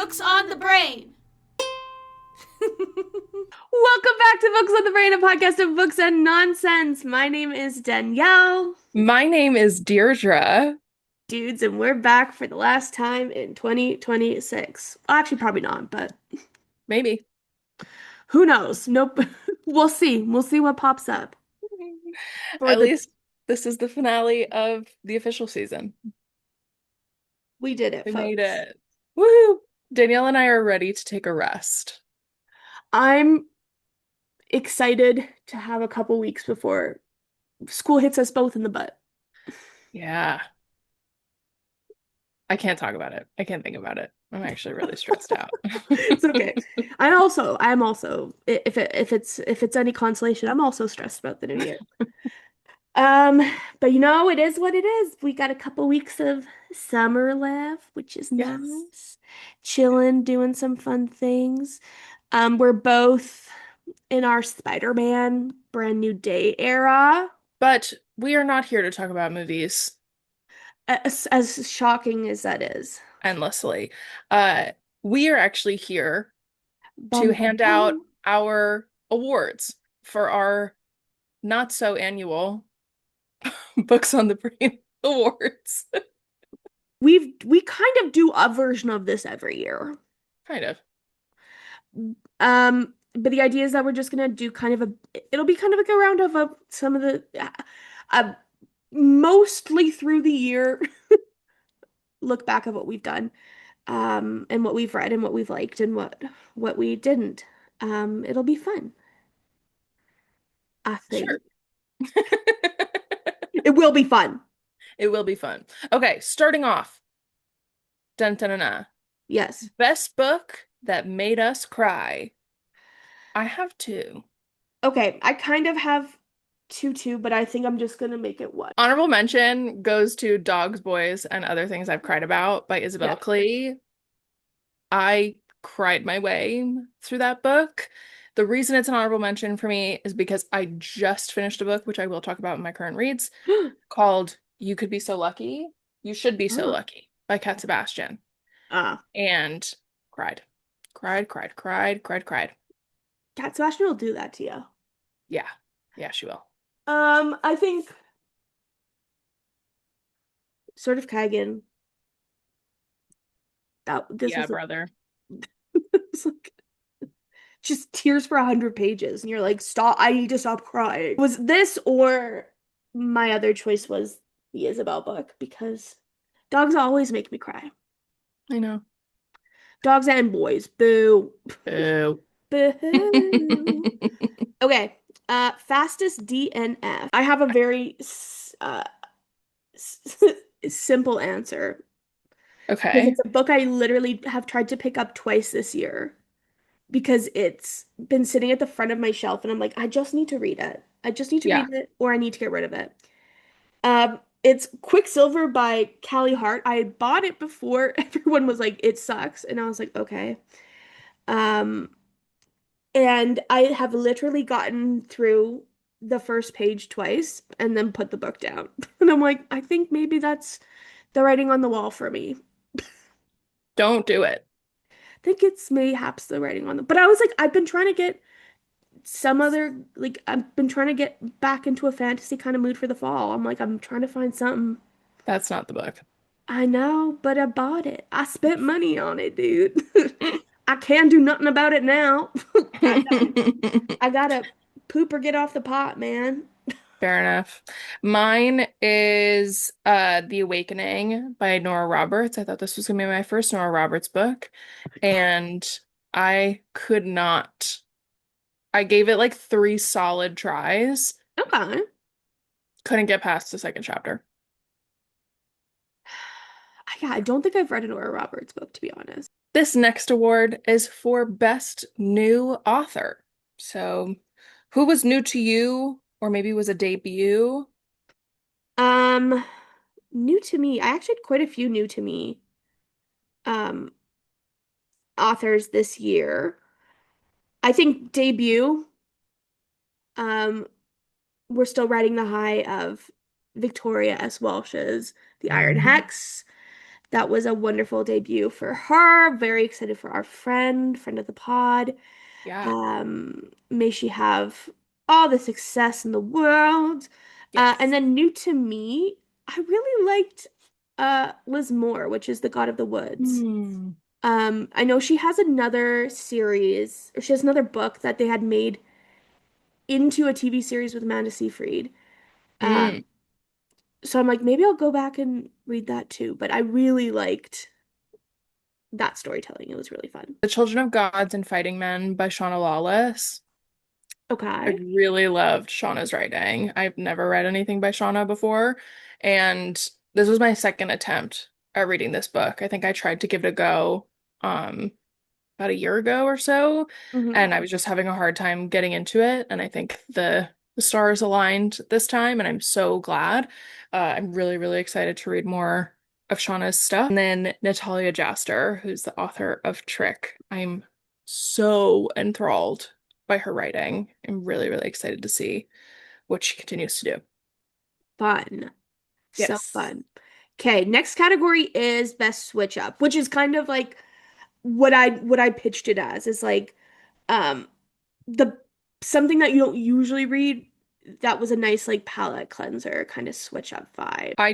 Books on the Brain. Welcome back to Books on the Brain, a podcast of books and nonsense. My name is Danielle, My name is Deirdre. dudes, and we're back for the last time in 2026. Well, actually, probably not, but Maybe. who knows? Nope. We'll see. We'll see what pops up for At the. least this is the finale of the official season. We did it, We made folks. it. Woo! Danielle and I are ready to take a rest. I'm excited to have a couple weeks before school hits us both in the butt. Yeah. I can't talk about it. I can't think about it. I'm actually really stressed out. It's okay. I'm also if it's any consolation, I'm also stressed about the new year. Um, but it is what it is. We got a couple weeks of summer left, which is Yes. nice. Chilling, doing some fun things. We're both in our Spider-Man Brand New Day era. But we are not here to talk about movies As shocking as that is. endlessly. Uh, we are actually here to Bum bum hand out bum. our awards for our not so annual Books on the Brain Awards. We kind of do a version of this every year. Kind of. But the idea is that we're just gonna do kind of it'll be kind of like a round of some of the uh, mostly through the year look back of what we've done, and what we've read and what we've liked and what we didn't. It'll be fun, I think. Sure. It will be fun. It will be fun. Okay, starting off. Dun dun dun dun. Yes. Best book that made us cry. I have two. Okay, I kind of have two, but I think I'm just gonna make it one. Honorable mention goes to Dogs, Boys, and Other Things I've Cried About by Isabel Yeah. Klee. I cried my way through that book. The reason it's an honorable mention for me is because I just finished a book, which I will talk about in my current reads, called You Could Be So Lucky. You Should Be So Oh. Lucky by Cat Sebastian. And cried. Cried, cried, cried, cried, cried. Cat Sebastian will do that to you. Yeah. Yeah, she will. I think sort of Kagan. That this Yeah, was a brother. it's like just tears for 100 pages, and you're like, stop! I need to stop crying. Was this or my other choice was the Isabel book because dogs always make me cry. I know. Dogs and boys, boo, Boo. boo. Okay, fastest DNF. I have a very simple answer because Okay. it's a book I literally have tried to pick up twice this year because it's been sitting at the front of my shelf and I'm like, I just need to read it. I just need to Yeah. read it or I need to get rid of it. It's Quicksilver by Callie Hart. I bought it before everyone was like, it sucks. And I was like, okay. Um, and I have literally gotten through the first page twice and then put the book down. And I'm like, I think maybe that's the writing on the wall for me. Don't do it. I think it's mayhaps the writing on the, but I was like, I've been trying to get some other, like, I've been trying to get back into a fantasy kind of mood for the fall. I'm like, I'm trying to find something. That's not the book. I know, but I bought it. I spent money on it, dude. I can't do nothing about it now. I got, I gotta poop or get off the pot, man. Fair enough. Mine is The Awakening by Nora Roberts. I thought this was gonna be my first Nora Roberts book, and I could not. I gave it like three solid tries. Okay. Couldn't get past the second chapter. Yeah, I don't think I've read an Nora Roberts book, to be honest. This next award is for Best New Author. So, who was new to you, or maybe was a debut? Um, New to me. I actually had quite a few new to me um authors this year. I think debut. Um, we're still riding the high of Victoria S. Welsh's The Iron Hex. That was a wonderful debut for her. Very excited for our friend of the pod. Yeah. May she have all the success in the world. And Yes. then new to me, I really liked Liz Moore, which is the God of the Woods. Hmm. I know she has another series, or she has another book that they had made into a TV series with Amanda Seyfried. Mm. Um, so I'm like, maybe I'll go back and read that too. But I really liked that storytelling. It was really fun. The Children of Gods and Fighting Men by Shauna Lawless. I Okay. really loved Shauna's writing. I've never read anything by Shauna before, and this was my second attempt at reading this book. I think I tried to give it a go about a year ago or so, Hmm. and I was just having a hard time getting into it. And I think the stars aligned this time, and I'm so glad. I'm really, really excited to read more of Shauna's stuff. And then Natalia Jaster, who's the author of Trick. I'm so enthralled by her writing. I'm really, really excited to see what she continues to do. Fun. So Yes. fun. Okay, next category is best switch up, which is kind of like what I pitched it as is like um the something that you don't usually read that was a nice like palette cleanser kind of switch up vibe. I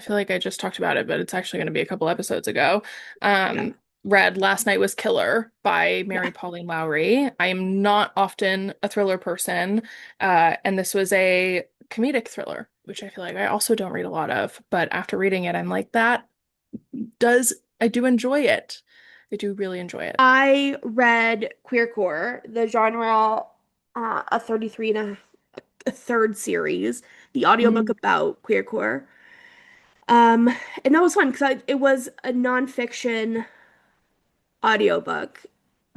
feel like I just talked about it, but it's actually going to be a couple episodes ago. Yeah. Read Last Night Was Killer by Yeah. Mary Pauline Lowry. I am not often a thriller person, and this was a comedic thriller, which I feel like I also don't read a lot of. But after reading it, I'm like, I do enjoy it. I do really enjoy it. I read Queercore, the genre a 33 and a third series, the audiobook Mm. about Queercore. And that was fun because it was a nonfiction audiobook.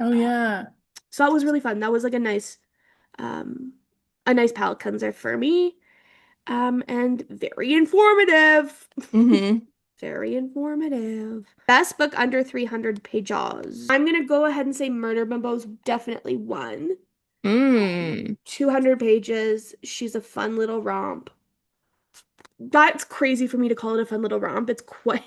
Oh yeah. So that was really fun. That was like um, a nice palate cleanser for me. And very informative. Hmm. Very informative. Best book under 300 pages. I'm gonna go ahead and say Murder Bimbo's definitely one. Mm. 200 pages. She's a fun little romp. That's crazy for me to call it a fun little romp. It's quite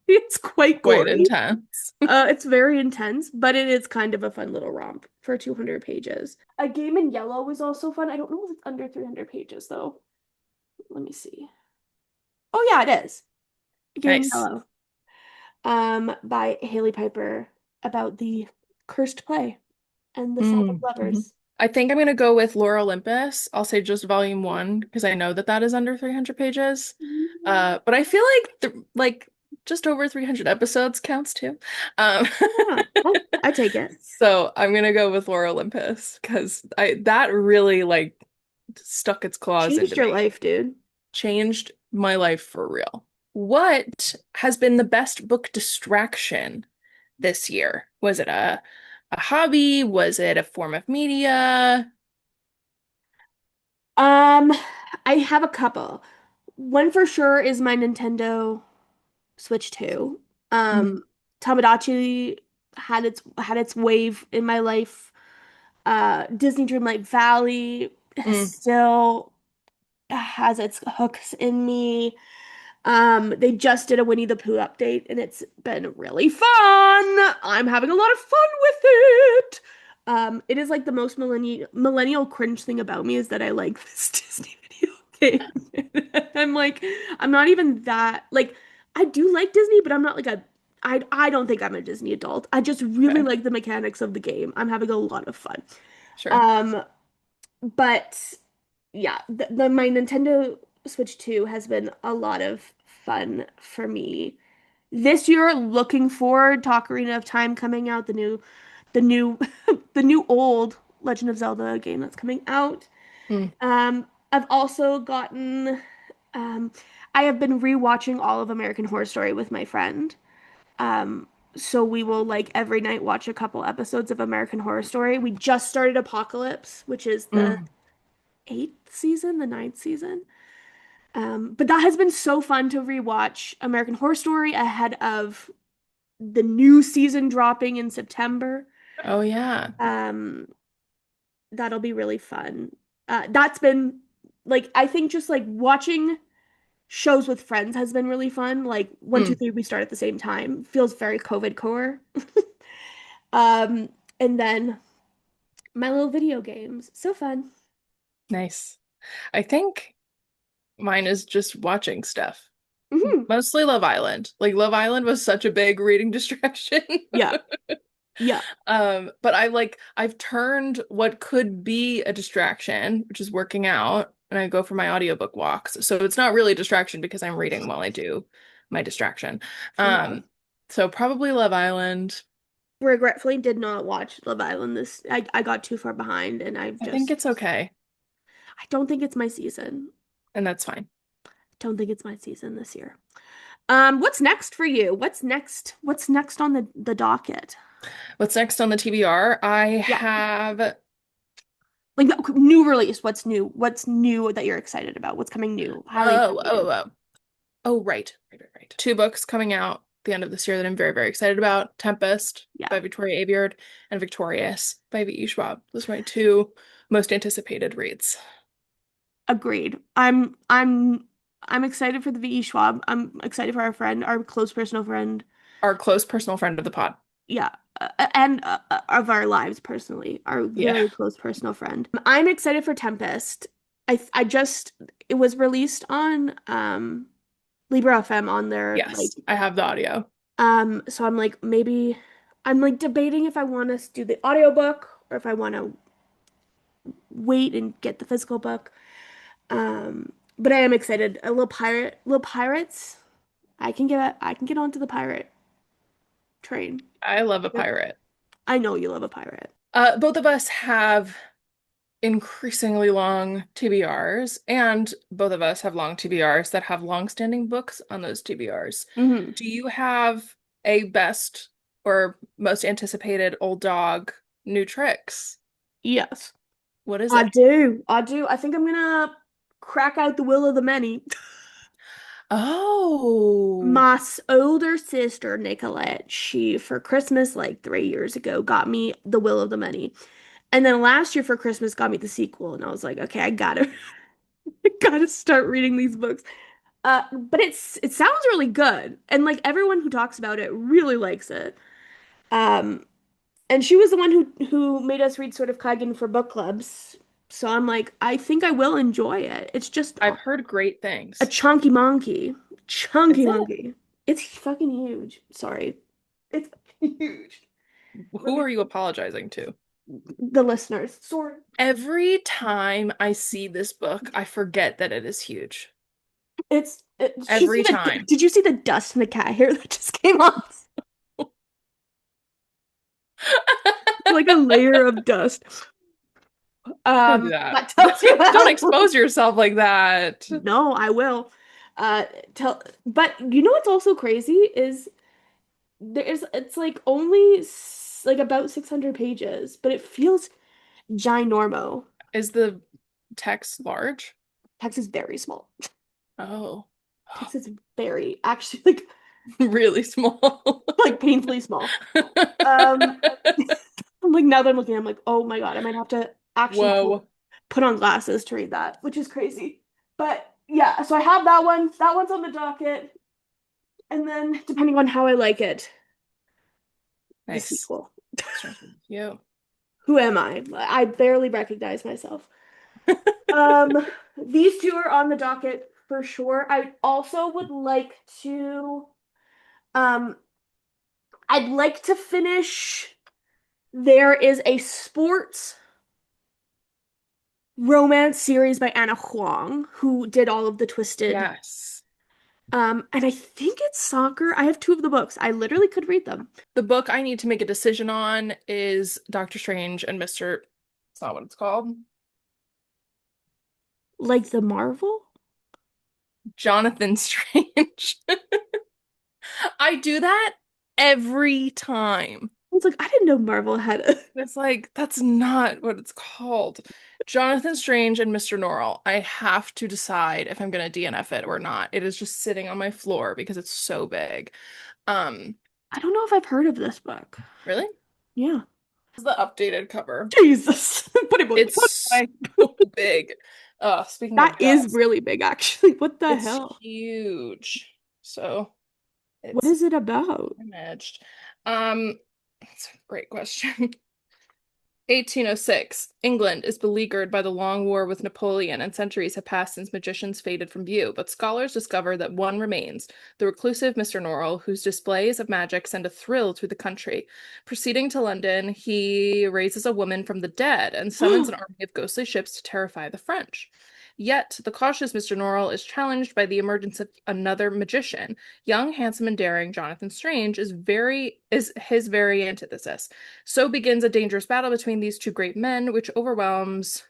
it's quite Quite gory. intense. It's very intense, but it is kind of a fun little romp for 200 pages. A Game in Yellow was also fun. I don't know if it's under 300 pages though. Let me see. Oh yeah, it is. A Game in Nice. Yellow. By Haley Piper about the cursed play and the Seven Mm-hmm. Lovers. I think I'm gonna go with Lore Olympus. I'll say just volume one because I know that that is under 300 pages. But I feel like just over 300 episodes counts too. Um, Yeah, I take it. so I'm gonna go with Lore Olympus because I that really stuck its claws into Changed your me, life, dude. changed my life for real. What has been the best book distraction this year? Was it a hobby? Was it a form of media? Um, I have a couple. One for sure is my Nintendo Switch 2. Mm, Tamagotchi had its wave in my life. Disney Dreamlight Valley mm. still has its hooks in me. They just did a Winnie the Pooh update and it's been really fun. I'm having a lot of fun with it. It is like the most millennial cringe thing about me is that I like this Disney video game. I'm like, I'm not even that like I do like Disney, but I'm not like a I don't think I'm a Disney adult. I just really Okay, like the mechanics of the game. I'm having a lot of fun. sure. Um, but yeah, my Nintendo Switch 2 has been a lot of fun for me. This year, looking forward to Ocarina of Time coming out, the new, the new old Legend of Zelda game that's coming out. Mm. I've also gotten, um, I have been rewatching all of American Horror Story with my friend. Um, so we will like every night watch a couple episodes of American Horror Story. We just started Apocalypse, which is the Mm. eighth season, the ninth season. But that has been so fun to rewatch American Horror Story ahead of the new season dropping in September. Oh yeah. Um, that'll be really fun. That's been like I think just like watching. shows with friends has been really fun. Like one, two, Mm, three, we start at the same time. Feels very COVID core. Um, and then my little video games. So fun. nice. I think mine is just watching stuff. Hmm. Mostly Love Island. Like Love Island was such a big reading distraction. Yeah. Yeah. But I've turned what could be a distraction, which is working out, and I go for my audiobook walks. So it's not really a distraction because I'm reading while I do my distraction. Yeah. Um, so probably Love Island. Regretfully did not watch Love Island this I got too far behind and I think it's okay, I don't think it's my season. and that's fine. Don't think it's my season this year. What's next for you? What's next? What's next on the docket? What's next on the TBR? I Yeah. have Like new release. What's new? What's new that you're excited about? What's coming new? Highly oh, oh, anticipated. oh. Oh, right. Two books coming out the end of this year that I'm very, very excited about. Tempest Yeah. by Victoria Aveyard and Victorious by V.E. Schwab. Those are my two most anticipated reads. Agreed. I'm excited for the VE Schwab. I'm excited for our friend, our close personal friend. Our close personal friend of the pod. Yeah. And of our lives personally, our Yeah. very close personal friend. I'm excited for Tempest. I just it was released on Libra FM on their like Yes, I have the audio. so I'm like maybe I'm like debating if I want to do the audiobook or if I want to wait and get the physical book. But I am excited. A little pirate, little pirates. I can get onto the pirate train. I love a Yep. pirate. I know you love a pirate. Both of us have increasingly long TBRs, and both of us have long TBRs that have long-standing books on those TBRs. Hmm. Do you have a best or most anticipated old dog new tricks? Yes, What is I it? do. I do. I think I'm gonna crack out the will of the many. Oh, My older sister, Nicolette, she for Christmas like 3 years ago got me The Will of the Many. And then last year for Christmas got me the sequel. And I was like, okay, I gotta I gotta start reading these books. But it sounds really good. And like everyone who talks about it really likes it. Um, and she was the one who made us read sort of Kaigen for book clubs. So I'm like, I think I will enjoy it. It's just I've heard great a things. chunky monkey. Is Chunky it? monkey. It's fucking huge. Sorry. It's huge. Let Who me are you apologizing to? the listeners. Sorry. Every time I see this book, I forget that it is huge. Did you see Every the time. did you see the dust in the cat hair that just came off? Like a layer of dust. Don't do that. That tells you Don't how. expose yourself like that. No, I will. Tell, but you know what's also crazy is it's like only like about 600 pages, but it feels ginormo. Is the text large? Text is very small. Oh, Text is very actually like really small. like painfully small. Um, I'm like now that I'm looking, I'm like, oh my God, I might have to actually Whoa. put on glasses to read that, which is crazy. But yeah, so I have that one. That one's on the docket. And then depending on how I like it, the Nice. sequel. Starts with you. Who am I? I barely recognize myself. Um, these two are on the docket for sure. I also would like to um I'd like to finish there is a sports romance series by Anna Huang who did all of the Twisted. Yes. And I think it's soccer. I have two of the books. I literally could read them. The book I need to make a decision on is Doctor Strange and Mr. It's not what it's called. Like the Marvel? Jonathan Strange. I do that every time. I was like, I didn't know Marvel had a It's like, that's not what it's called. Jonathan Strange and Mr. Norrell. I have to decide if I'm gonna DNF it or not. It is just sitting on my floor because it's so big. Um, I don't know if I've heard of this book. really? Yeah. This is the updated cover. Jesus. Put it It's away. so big. Speaking That of is dust, really big, actually. What the it's hell? huge. So What it's is it about? imaged. That's a great question. 1806. England is beleaguered by the long war with Napoleon, and centuries have passed since magicians faded from view. But scholars discover that one remains, the reclusive Mr. Norrell, whose displays of magic send a thrill through the country. Proceeding to London, he raises a woman from the dead and summons an army of ghostly ships to terrify the French. Yet, the cautious Mr. Norrell is challenged by the emergence of another magician. Young, handsome, and daring Jonathan Strange is his very antithesis. So begins a dangerous battle between these two great men, which overwhelms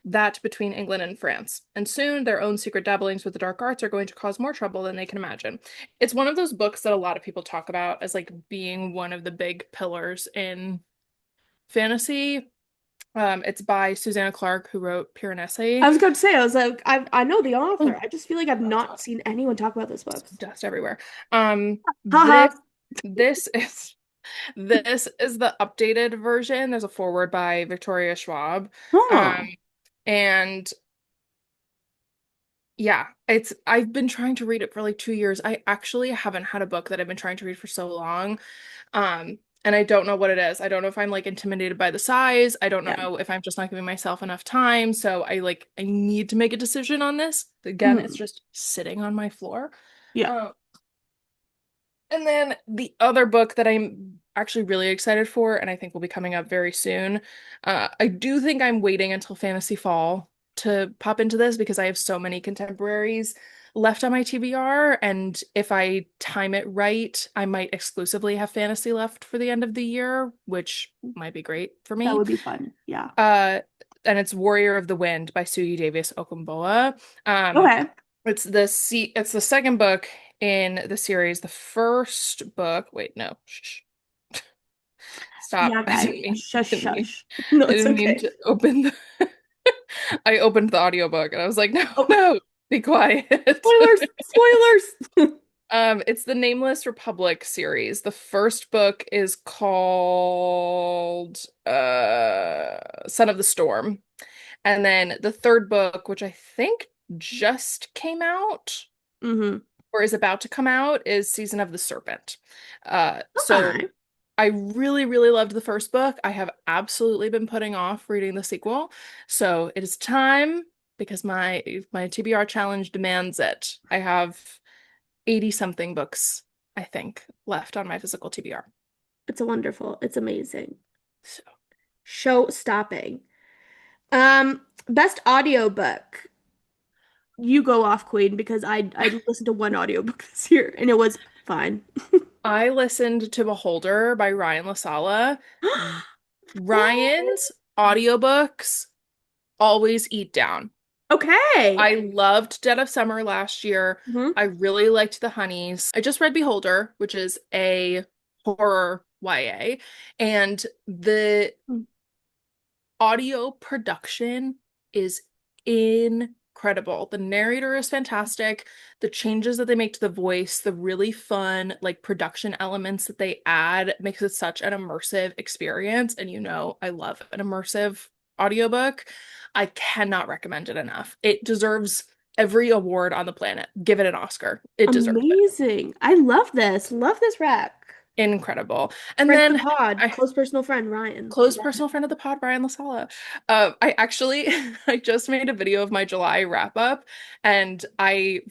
that between England and France. And soon their own secret dabblings with the dark arts are going to cause more trouble than they can imagine. It's one of those books that a lot of people talk about as like being one of the big pillars in fantasy. It's by Susanna Clarke, who wrote I Piranesi. was going to say, I was like, I know the author. Oh, I just feel like I've not seen anyone talk about this book. dust everywhere. Um, this Haha. this is This is the updated version. There's a foreword by Victoria Schwab. Um, Oh, and yeah, I've been trying to read it for like 2 years. I actually haven't had a book that I've been trying to read for so long. And I don't know what it is. I don't know if I'm like intimidated by the size. I don't yeah. know if I'm just not giving myself enough time. So I need to make a decision on this. Again, it's Mhm. just sitting on my floor. Yeah. Um, And then the other book that I'm actually really excited for, and I think will be coming up very soon, I do think I'm waiting until Fantasy Fall to pop into this because I have so many contemporaries left on my TBR, and if I time it right, I might exclusively have fantasy left for the end of the year, which might be great for That me. would be fun. Yeah. Uh, and it's Warrior of the Wind by Suyi Davis Okumboa. Um, Okay. it's the second book in the series. The first book, wait, no, shh, stop. Yeah, guys. Shush, Didn't mean, shush. No, I it's didn't mean okay. to open the I opened the audiobook and I was like, no, Oh, no, be quiet. spoilers! Spoilers! It's the Nameless Republic series. The first book is called Son of the Storm. And then the third book, which I think just came out Mm-hmm. or is about to come out, is Season of the Serpent. All So right. I really, really loved the first book. I have absolutely been putting off reading the sequel. So it is time because my TBR challenge demands it. I have 80 something books, I think, left on my physical TBR. It's a wonderful. It's amazing. So Show stopping. Best audiobook. You go off, Queen, because I listened to one audiobook this year and it was fine. I listened to Beholder by Ryan LaSala. What? Ryan's audiobooks always eat down. Okay. I loved Dead of Summer last year. Hmm. I really liked The Honeys. I just read Beholder, which is a horror YA, and the audio production is incredible. The narrator is fantastic. The changes that they make to the voice, the really fun like production elements that they add makes it such an immersive experience. And you know, I love an immersive audiobook. I cannot recommend it enough. It deserves every award on the planet. Give it an Oscar. It deserves it. Amazing. I love this. Love this rec. Incredible. And Friend of the then pod, I close personal friend, Ryan. close Love it. personal friend of the pod, Brian LaSala. I actually I just made a video of my July wrap up, and I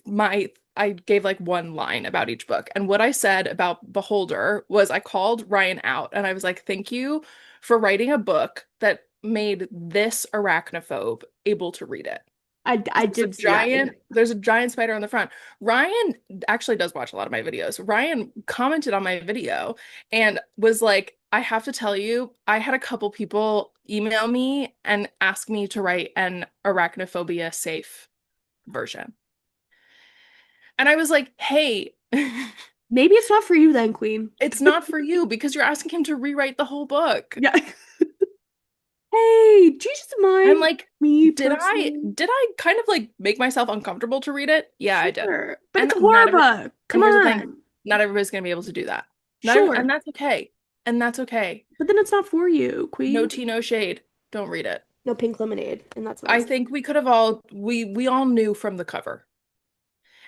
gave like one line about each book. And what I said about Beholder was I called Ryan out, and I was like, "Thank you for writing a book that made this arachnophobe able to read it." I did see that. Yeah. There's a giant spider on the front. Ryan actually does watch a lot of my videos. Ryan commented on my video and was like, I have to tell you, I had a couple people email me and ask me to write an arachnophobia safe version. And I was like, hey, Maybe it's not for you then, Queen. it's not for you because you're asking him to rewrite the whole book. Yeah. Hey, do you just I'm mind like, me did I personally? did I kind of like make myself uncomfortable to read it? Yeah, I did. Sure. But And it's a horror not every book. and Come here's the thing, on. not everybody's gonna be able to do that. And Sure. that's okay. And that's okay. But then it's not for you, No Queen. tea, no shade. Don't read it. No, Pink Lemonade, and that's what I I was. think we could have all we all knew from the cover.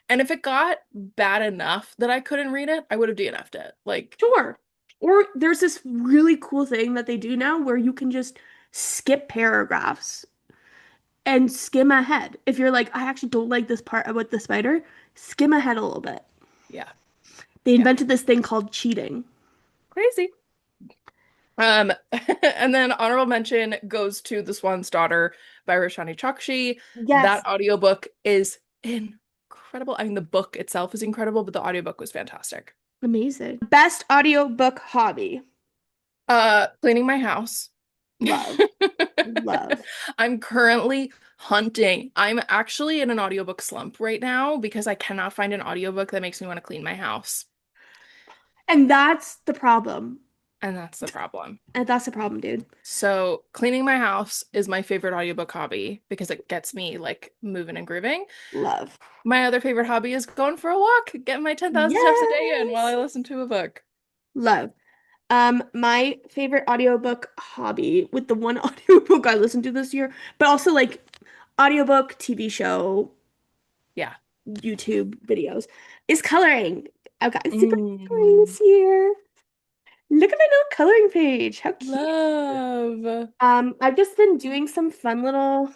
And if it got bad enough that I couldn't read it, I would have DNF'd it. Like, Sure. Or there's this really cool thing that they do now where you can just skip paragraphs and skim ahead. If you're like, I actually don't like this part about the spider, skim ahead a little bit. yeah, They yeah. invented this thing called cheating. Crazy. And then honorable mention goes to The Swan's Daughter by Roshani Chokshi. Yes, That audiobook is incredible. I mean, the book itself is incredible, but the audiobook was fantastic. amazing. Best audiobook hobby. Cleaning my house. Love, love. I'm currently hunting. I'm actually in an audiobook slump right now because I cannot find an audiobook that makes me want to clean my house. And that's the problem. And that's the problem. And that's the problem, dude. So, cleaning my house is my favorite audiobook hobby because it gets me like moving and grooving. Love. My other favorite hobby is going for a walk, getting my 10,000 steps a day in while I Yes. listen to a book. Love. My favorite audiobook hobby with the one audiobook I listened to this year, but also like audiobook, TV show, Yeah. YouTube videos, is coloring. I've gotten super into coloring Mm, this year. Look at my little coloring page. How cute. love. I've just been doing some fun little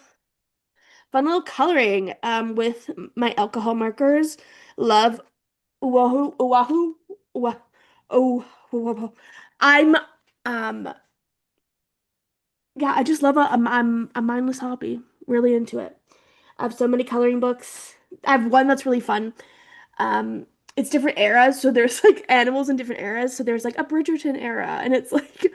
coloring with my alcohol markers. Love Oahu, Oahu, Oahu. Oh, I'm um yeah, I just love I'm a mindless hobby. Really into it. I have so many coloring books. I have one that's really fun. Um, it's different eras, so there's like animals in different eras. So there's like a Bridgerton era, and it's like,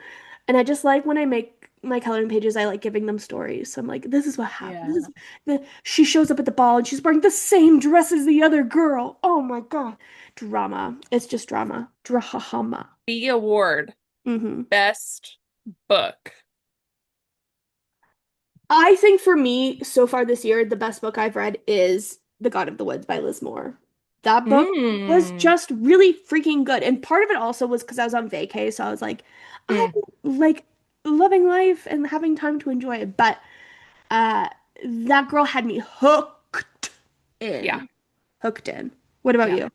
and I just like when I make my coloring pages, I like giving them stories. So I'm like, this is what happened. This Yeah. is she shows up at the ball and she's wearing the same dress as the other girl. Oh my God, drama. It's just drama, drama. The award, hmm best book. I think for me, so far this year, the best book I've read is The God of the Woods by Liz Moore. That book was Mm. just really freaking good. And part of it also was because I was on vacay, so I was like, I'm Mm. like loving life and having time to enjoy it. But uh that girl had me hooked Yeah. in. Hooked in. What about Yeah. you?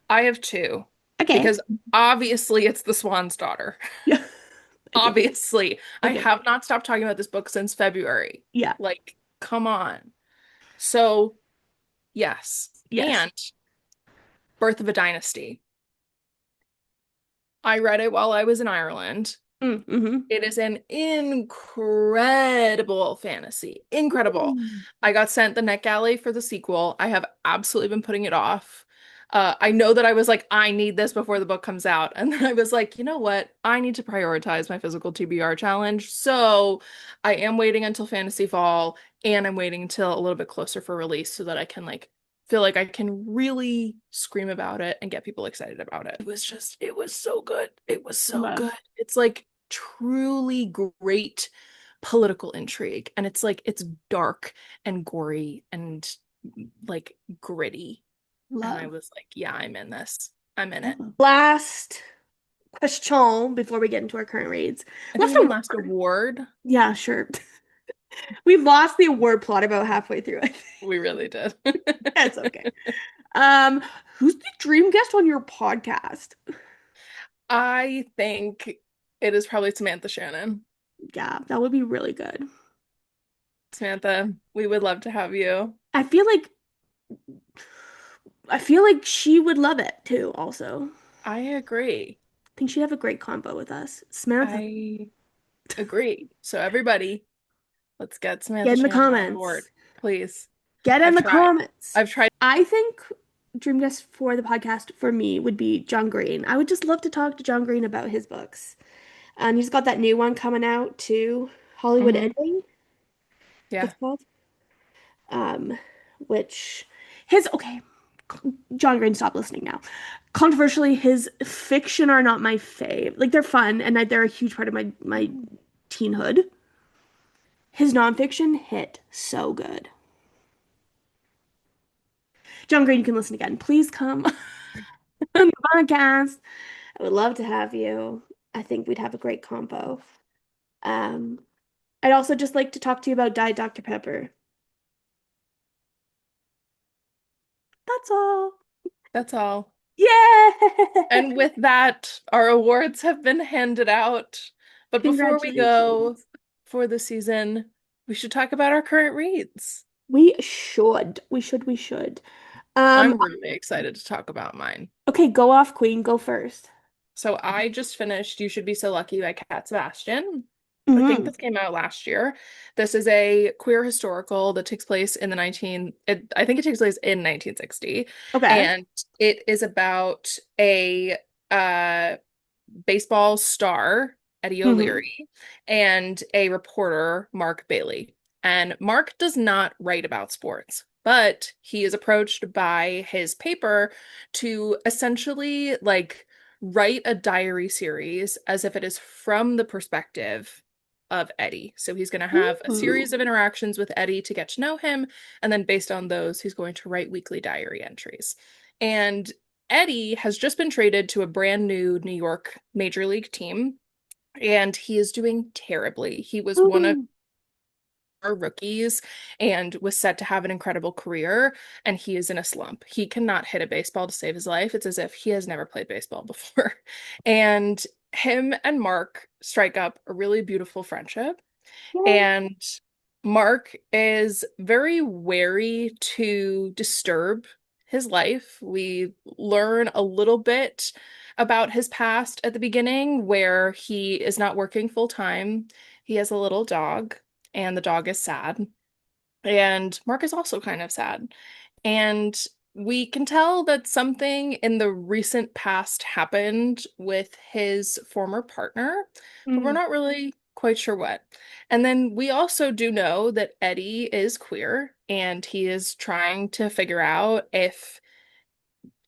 I have two Okay. because obviously it's The Swan's Daughter. Yeah. Okay. Obviously, I Okay. have not stopped talking about this book since February. Yeah. Like, come on. So, yes. Yes. And Birth of a Dynasty. I read it while I was in Ireland. Mm-hmm. It is an incredible fantasy. Incredible. Mm. I got sent the NetGalley for the sequel. I have absolutely been putting it off. I know that I was like, I need this before the book comes out. And then I was like, you know what? I need to prioritize my physical TBR challenge. So I am waiting until Fantasy Fall and I'm waiting until a little bit closer for release so that I can like feel like I can really scream about it and get people excited about it. It was just, it was so good. It was so Love. good. It's like truly great political intrigue. And it's like, it's dark and gory and like gritty. And I Love. was like, yeah, I'm in this. I'm in it. Last question before we get into our current reads. I think Last you mean last award. award. Yeah, sure. We lost the award plot about halfway through. I think. We really did. That's okay. Um, who's the dream guest on your podcast? I think it is probably Samantha Shannon. Yeah, that would be really good. Samantha, we would love to have you. I feel like I feel like she would love it too, also. I agree. I think she'd have a great combo with us. Samantha, I agree. So everybody, let's get get Samantha in the Shannon on board, comments. please. Get in I've the tried. comments. I've tried. I think dream guest for the podcast for me would be John Green. I would just love to talk to John Green about his books. And he's got that new one coming out too, Hollywood Mhm. Ending, it's Yeah. called. Um, which his okay, John Green, stop listening now. Controversially, his fiction are not my fave. Like they're fun and they're a huge part of my teenhood. His nonfiction hit so good. John Green, you can listen again. Please come on the podcast. I would love to have you. I think we'd have a great combo. Um, I'd also just like to talk to you about Diet Dr. Pepper. That's all. That's all. And Yeah! with that, our awards have been handed out. But before we go Congratulations. for the season, we should talk about our current reads. We should. We should. Um, I'm really excited to talk about mine. okay, go off, Queen. Go first. So I just finished You Should Be So Lucky by Cat Sebastian. I think Hmm. this came out last year. This is a queer historical that takes place in the 19 I think it takes place in 1960, Okay. and it is about a uh baseball star, Eddie Hmm. O'Leary, and a reporter, Mark Bailey. And Mark does not write about sports, but he is approached by his paper to essentially like write a diary series as if it is from the perspective of Eddie. So he's going to have a Ooh. series of interactions with Eddie to get to know him. And then based on those, he's going to write weekly diary entries. And Eddie has just been traded to a brand new New York Major League team, and he is doing terribly. He was one of Ooh. our rookies and was set to have an incredible career, and he is in a slump. He cannot hit a baseball to save his life. It's as if he has never played baseball before. And him and Mark strike up a really beautiful friendship. Yay. And Mark is very wary to disturb his life. We learn a little bit about his past at the beginning, where he is not working full time. He has a little dog, and the dog is sad. And Mark is also kind of sad. And we can tell that something in the recent past happened with his former partner, but we're Mm. not really quite sure what. And then we also do know that Eddie is queer and he is trying to figure out if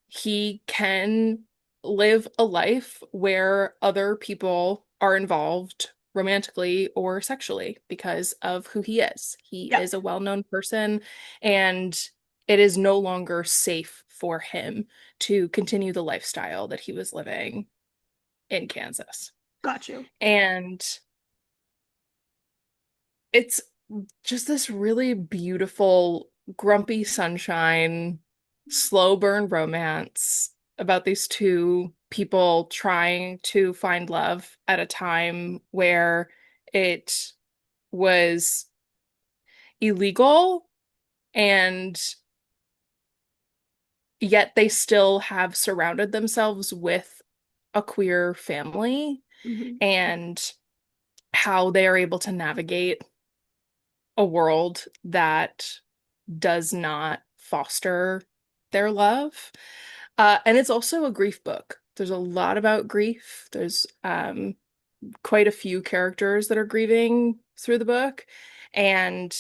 he can live a life where other people are involved romantically or sexually because of who he is. He Yep. is a well-known person, and it is no longer safe for him to continue the lifestyle that he was living in Kansas. Got you. And it's just this really beautiful, grumpy sunshine, slow burn romance about these two people trying to find love at a time where it was illegal, and yet they still have surrounded themselves with a queer family, Hmm. and how they are able to navigate a world that does not foster their love. And it's also a grief book. There's a lot about grief. There's quite a few characters that are grieving through the book. And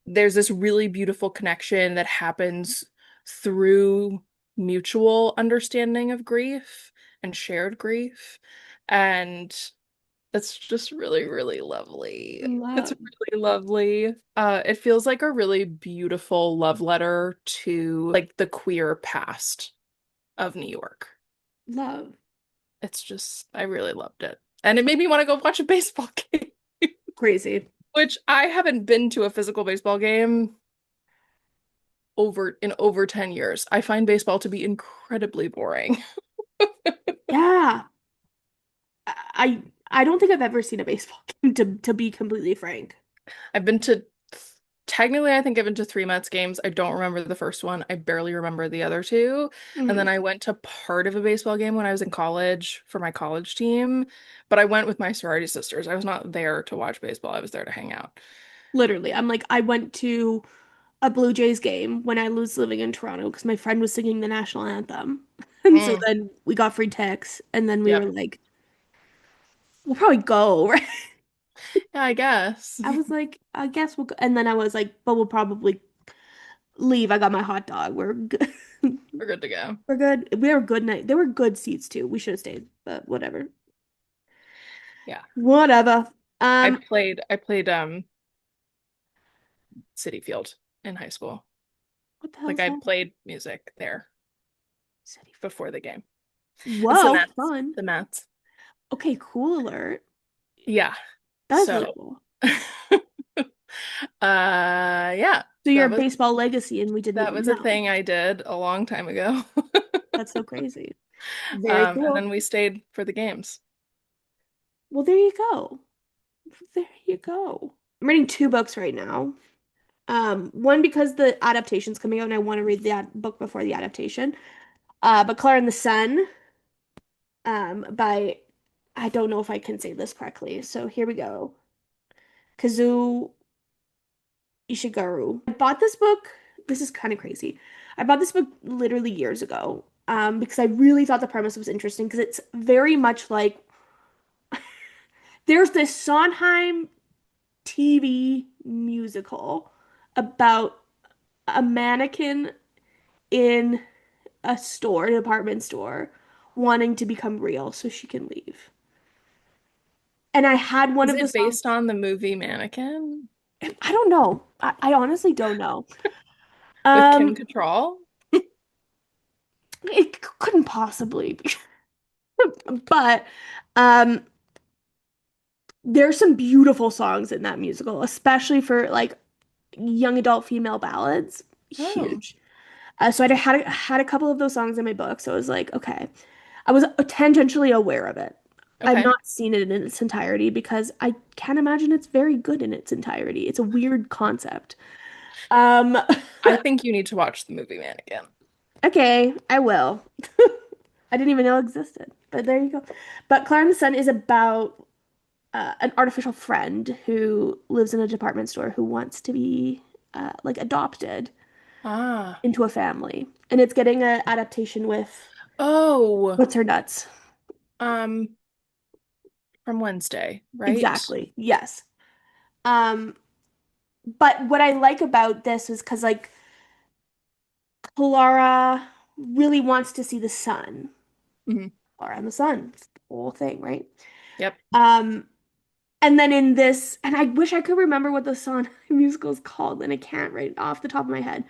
there's this really beautiful connection that happens through mutual understanding of grief and shared grief. And it's just really, really lovely. It's Love. really lovely. It feels like a really beautiful love letter to like the queer past of New York. Love. It's just, I really loved it. And it made me want to go watch a baseball game, Crazy. which I haven't been to a physical baseball game over 10 years. I find baseball to be incredibly boring. Yeah. I I don't think I've ever seen a baseball game to be completely frank. I've been to technically I think I've been to three Mets games. I don't remember the first one. I barely remember the other two. And then Hmm. I went to part of a baseball game when I was in college for my college team, but I went with my sorority sisters. I was not there to watch baseball. I was there to hang out. Literally, I'm like I went to a Blue Jays game when I was living in Toronto because my friend was singing the national anthem. And so Mm, then we got free tickets and then we were yep. like, we'll probably go, right? Yeah, I guess. I was like, I guess we'll go. And then I was like, but we'll probably leave. I got my hot dog. We're good. We're good to go. We're good. We were good night. There were good seats too. We should have stayed, but whatever. Yeah. Whatever. Um, I played City Field in high school. what the Like hell's I that? played music there City. before the game. It's the Whoa, Mets. fun. The Mets. Okay, cool alert. Yeah. That is really So cool. Yeah, So you're a baseball legacy and we didn't that was a know. thing I did a long time ago. That's so crazy. Very And then cool. we stayed for the games. Well, there you go. There you go. I'm reading two books right now. One because the adaptation's coming out and I want to read the book before the adaptation. But Clara and the Sun, by I don't know if I can say this correctly. So here we go. Kazuo Ishiguro. I bought this book. This is kind of crazy. I bought this book literally years ago, because I really thought the premise was interesting because it's very much like there's this Sondheim TV musical about a mannequin in a store, a department store, wanting to become real so she can leave. And I had one Is of the it based songs. on the movie Mannequin I don't know. I honestly don't know. with Kim Um, Cattrall? it couldn't possibly be. But um, there's some beautiful songs in that musical, especially for like young adult female ballads. Oh, Huge. So I had a couple of those songs in my book, so I was like, okay. I was tangentially aware of it. I've okay. not seen it in its entirety because I can't imagine it's very good in its entirety. It's a weird concept. Um, I think you need to watch the movie Mannequin. okay, I will. I didn't even know it existed, but there you go. But Clara and the Sun is about an artificial friend who lives in a department store who wants to be like adopted Ah. into a family, and it's getting an adaptation with Oh, what's her nuts? um, from Wednesday, right? Exactly. Yes. Um, but what I like about this is because like Clara really wants to see the sun. Hmm. Clara and the sun, it's the whole thing, right? Yep. Um, and then in this, and I wish I could remember what the song musical is called, and I can't right off the top of my head.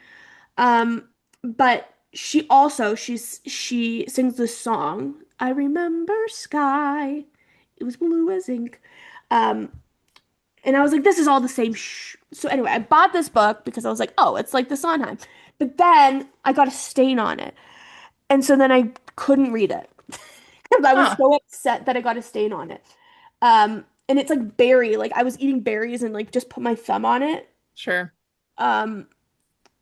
But she sings this song. I remember sky. It was blue as ink. Um, and I was like, this is all the same. So anyway, I bought this book because I was like, oh, it's like the Sondheim. But then I got a stain on it. And so then I couldn't read it because I was Huh. so upset that I got a stain on it. And it's like berry. Like I was eating berries and like just put my thumb on it. Sure. Um,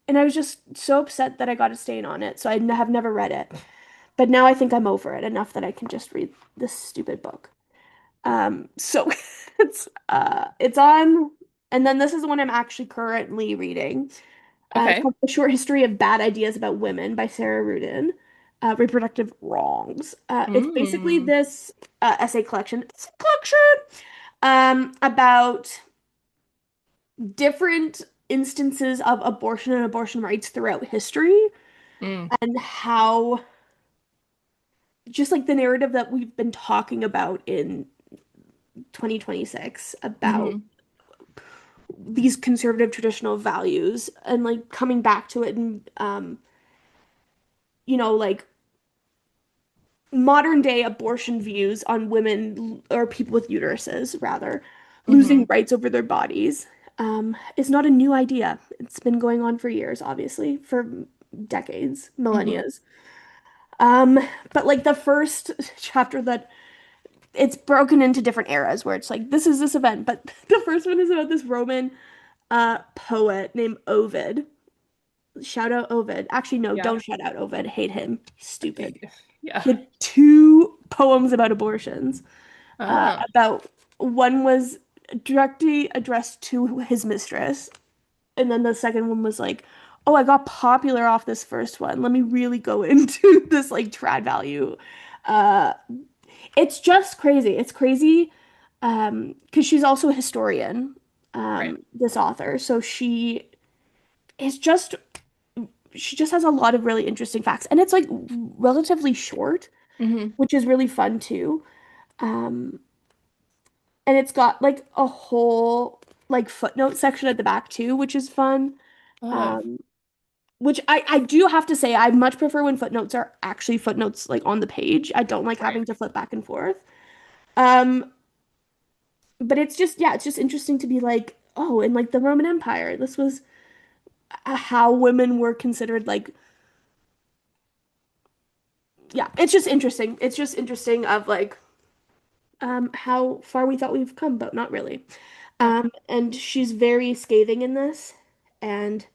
and I was just so upset that I got a stain on it. So have never read it. But now I think I'm over it enough that I can just read this stupid book. So it's on, and then this is the one I'm actually currently reading. It's Okay. called A Short History of Bad Ideas About Women by Sarah Rudin. Reproductive Wrongs. It's basically Mm. this essay collection about different instances of abortion and abortion rights throughout history Mm. and how just like the narrative that we've been talking about in 2026 about Hmm. these conservative traditional values and like coming back to it and like modern day abortion views on women or people with uteruses rather losing Hmm. rights over their bodies is not a new idea. It's been going on for years, obviously, for decades, Hmm. millennia. Um, but like the first chapter that it's broken into different eras where it's like this is this event, but the first one is about this Roman poet named Ovid. Shout out Ovid. Actually, no, Yeah. don't shout out Ovid. Hate him. Stupid. Yeah. He had two poems about abortions. Ah. About one was directly addressed to his mistress, and then the second one was like, "Oh, I got popular off this first one. Let me really go into this like trad value." Uh, it's just crazy. It's crazy, because she's also a historian. Right. This author, so is just she just has a lot of really interesting facts, and it's like relatively short, Hmm. which is really fun too. Um, and it's got like a whole like footnote section at the back too, which is fun. Oh, Um, which I do have to say I much prefer when footnotes are actually footnotes like on the page. I don't like right. having to flip back and forth. Um, but it's just yeah, it's just interesting to be like oh, in like the Roman Empire, this was how women were considered like, yeah, it's just interesting. It's just interesting of like how far we thought we've come, but not really. Yeah. And she's very scathing in this, and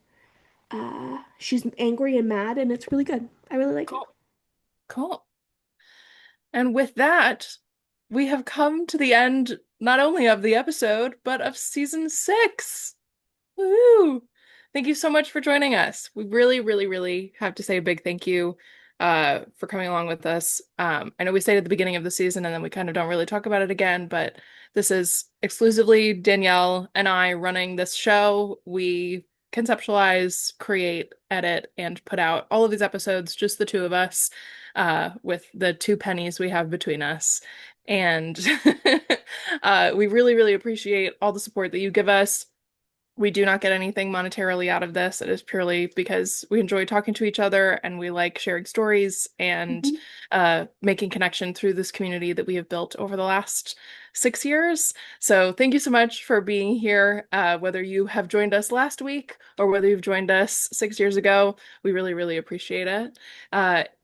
she's angry and mad, and it's really good. I really like it. Cool. Cool. And with that, we have come to the end not only of the episode, but of season 6. Woo! Thank you so much for joining us. We really, really, really have to say a big thank you for coming along with us. I know we stayed at the beginning of the season and then we kind of don't really talk about it again, but this is exclusively Danielle and I running this show. We conceptualize, create, edit, and put out all of these episodes, just the two of us, with the 2 pennies we have between us. And we really, really appreciate all the support that you give us. We do not get anything monetarily out of this. It is purely because we enjoy talking to each other and we like sharing stories and Mhm. making connection through this community that we have built over the last 6 years. So thank you so much for being here. Whether you have joined us last week or whether you've joined us 6 years ago, we really, really appreciate it.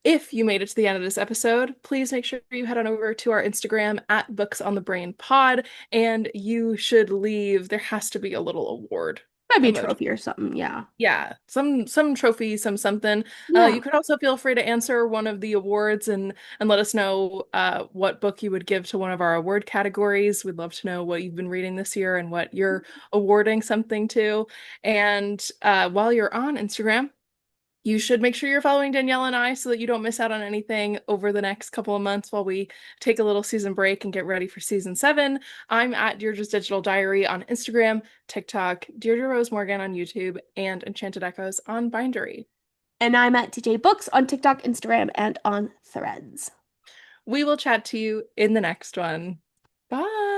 If you made it to the end of this episode, please make sure you head on over to our Instagram at Books on the Brain Pod, and you should leave. There has to be a little award Might be a emoji. trophy or something. Yeah. Yeah, some trophy, some something. Yeah. You could also feel free to answer one of the awards and let us know what book you would give to one of our award categories. We'd love to know what you've been reading this year and what you're awarding something to. And while you're on Instagram, you should make sure you're following Danielle and I so that you don't miss out on anything over the next couple of months while we take a little season break and get ready for season 7. I'm at Deirdre's Digital Diary on Instagram, TikTok, Deirdre Rose Morgan on YouTube, and Enchanted Echoes on Bindery. And I'm at DJ Books on TikTok, Instagram, and on Threads. We will chat to you in the next one. Bye.